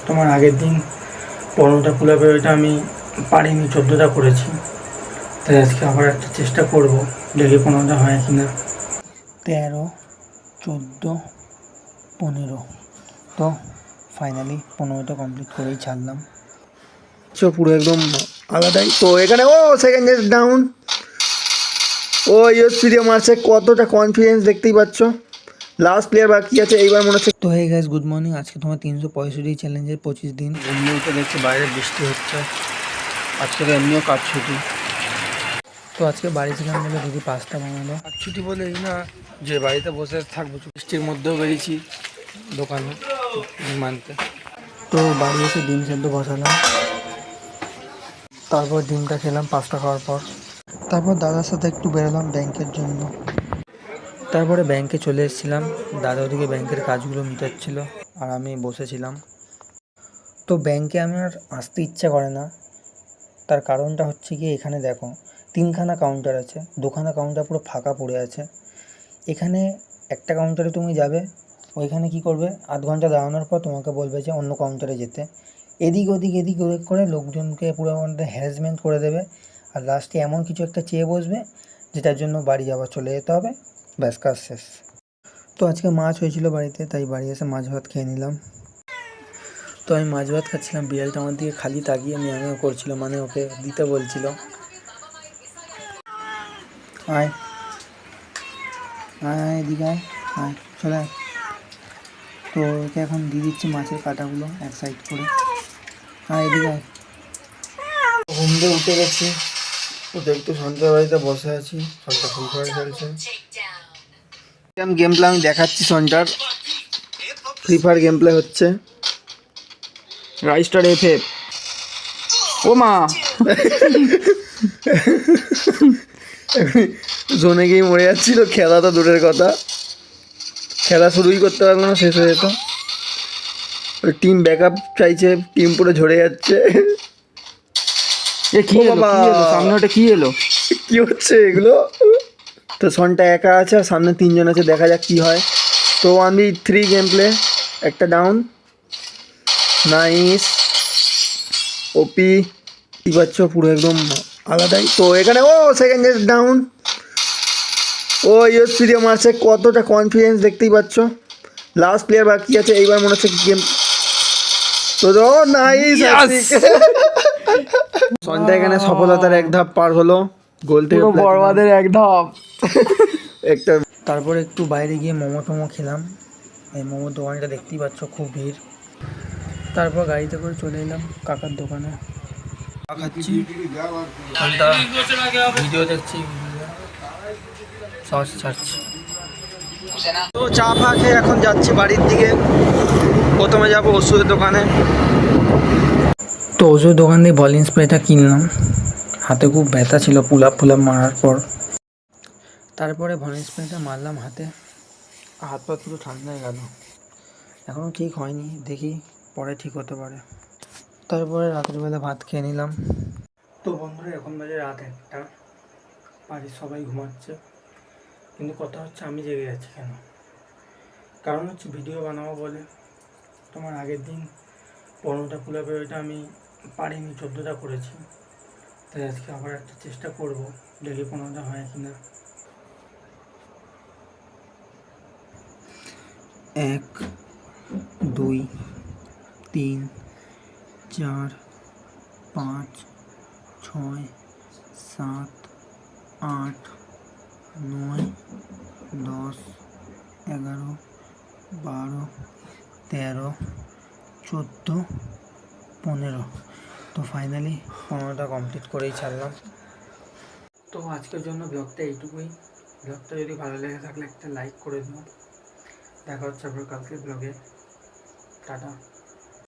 তোমার আগের দিন 15টা পুল আপের ওইটা আমি পারিনি, 14টা করেছি। তাই আজকে আবার একটা চেষ্টা করব, দেখি 15টা হয় কি না। 13, 14, 15। তো ফাইনালি 15টা কমপ্লিট করেই ছাড়লাম। পুরো একদম আলাদাই। তো এখানে সেকেন্ড ডাউন, ইউএসপিডিও মারছে, কতটা কনফিডেন্স দেখতেই পাচ্ছ। লাস্ট প্লেয়ার বাকি আছে এইবার মনে হচ্ছে। তো হে গাইস, গুড মর্নিং। আজকে তোমার 365 চ্যালেঞ্জের 25 দিন। এমনি উঠে দেখছি বাইরে বৃষ্টি হচ্ছে, আজকে তো এমনিও কাজ ছুটি। তো আজকে বাড়ি ছিলাম বলে দিদি পাস্তা বানালো। কাজ ছুটি বলে এই না যে বাড়িতে বসে থাকবো, বৃষ্টির মধ্যেও বেরিয়েছি দোকানে ডিম আনতে। তো বাড়ি এসে ডিম সেদ্ধ বসালাম, তারপর ডিমটা খেলাম পাস্তা খাওয়ার পর। তারপর দাদার সাথে একটু বেরোলাম ব্যাংকের জন্য। তারপরে ব্যাংকে চলে এসেছিলাম, দাদা ওদিকে ব্যাংকের কাজগুলো মিটাচ্ছিল আর আমি বসেছিলাম। তো ব্যাংকে আমার আসতে ইচ্ছা করে না, তার কারণটা হচ্ছে কি, এখানে দেখো 3খানা কাউন্টার আছে, 2খানা কাউন্টার পুরো ফাঁকা পড়ে আছে। এখানে একটা কাউন্টারে তুমি যাবে, ওইখানে কি করবে, আধ ঘন্টা দাঁড়ানোর পর তোমাকে বলবে যে অন্য কাউন্টারে যেতে। এদিক ওদিক করে লোকজনকে পুরো আমাদের হ্যারাসমেন্ট করে দেবে, আর লাস্টে এমন কিছু একটা চেয়ে বসবে যেটার জন্য বাড়ি আবার চলে যেতে হবে। ব্যাস, কাজ শেষ। তো আজকে মাছ হয়েছিল বাড়িতে, তাই বাড়ি এসে মাছ ভাত খেয়ে নিলাম। তো আমি মাছ ভাত খাচ্ছিলাম, বিড়ালটা আমার দিকে খালি তাকিয়ে ম্যাও করছিল, মানে ওকে দিতে বলছিল। আয় আয় এদিকে আয়, আয় চলে আয়। তো ওকে এখন দিয়ে দিচ্ছি মাছের কাঁটাগুলো এক সাইড করে। আয় এদিকে আয়। ঘুম দিয়ে উঠে গেছি, তো দেখতে সন্ধ্যার বাড়িতে বসে আছি, সন্ধ্যা ফ্রি ফায়ার খেলছে। গেম প্লে আমি দেখাচ্ছি, সন্ধ্যার ফ্রি ফায়ার গেম প্লে হচ্ছে। রাইস্টার এফএফ, ও মা জোনে গিয়ে মরে যাচ্ছিল, খেলা তো দূরের কথা, খেলা শুরুই করতে পারলো না, শেষ হয়ে যেত। ওই টিম ব্যাকআপ চাইছে, টিম পুরো ঝরে যাচ্ছে। কি এলো সামনে, ওটা কি এলো, কি হচ্ছে এগুলো? তো সনটা একা আছে আর সামনে 3জন আছে, দেখা যাক কি হয়। তো 1v3 গেম প্লে, একটা ডাউন, নাইস ওপি। কি পাচ্ছ, পুরো একদম আলাদাই। তো এখানে সেকেন্ড ডাউন, ইউএসপিডিও মারছে, কতটা কনফিডেন্স দেখতেই পাচ্ছ। লাস্ট প্লেয়ার বাকি আছে এইবার মনে হচ্ছে গেম। তো নাইস, সন্ধ্যা এখানে সফলতার এক ধাপ পার হলো, গোল থেকে বরবাদের এক ধাপ একটা। তারপরে একটু বাইরে গিয়ে মোমো টোমো খেলাম, এই মোমোর দোকানটা দেখতেই পাচ্ছ, খুব ভিড়। তারপর গাড়িতে করে চলে এলাম কাকার দোকানে, খাচ্ছি, ভিডিও দেখছি, সস ছাড়ছি। তো চা ফা খেয়ে এখন যাচ্ছি বাড়ির দিকে। প্রথমে যাবো ওষুধের দোকানে। তো ওষুধের দোকান দিয়ে ভলিন স্প্রেটা কিনলাম, হাতে খুব ব্যথা ছিল পুল আপ মারার পর। তারপরে ভলিন স্প্রেটা মারলাম হাতে, হাত পা পুরো ঠান্ডা হয়ে গেল। এখনও ঠিক হয়নি, দেখি পরে ঠিক হতে পারে। তারপরে রাত্রিবেলা ভাত খেয়ে নিলাম। তো বন্ধুরা, এখন বাজে রাত 1টা, বাড়ির সবাই ঘুমাচ্ছে, কিন্তু কথা হচ্ছে আমি জেগে যাচ্ছি কেন? কারণ হচ্ছে ভিডিও বানাবো বলে। তোমার আগের দিন 15টা পুল আপের ওইটা আমি পারিনি, 14টা করেছি। তাই আজকে আবার একটা চেষ্টা করব, দেখি 15টা হয় কি না। 1, 2, 3, 4, 5, 6, 7, 8, 9, 10, 11, 12, 13, 14, 15। তো ফাইনালি 15টা কমপ্লিট করেই ছাড়লাম। তো আজকের জন্য ব্লগটা এইটুকুই। ব্লগটা যদি ভালো লেগে থাকলে একটা লাইক করে দিও। দেখা হচ্ছে আবার কালকে ব্লগে। টাটা।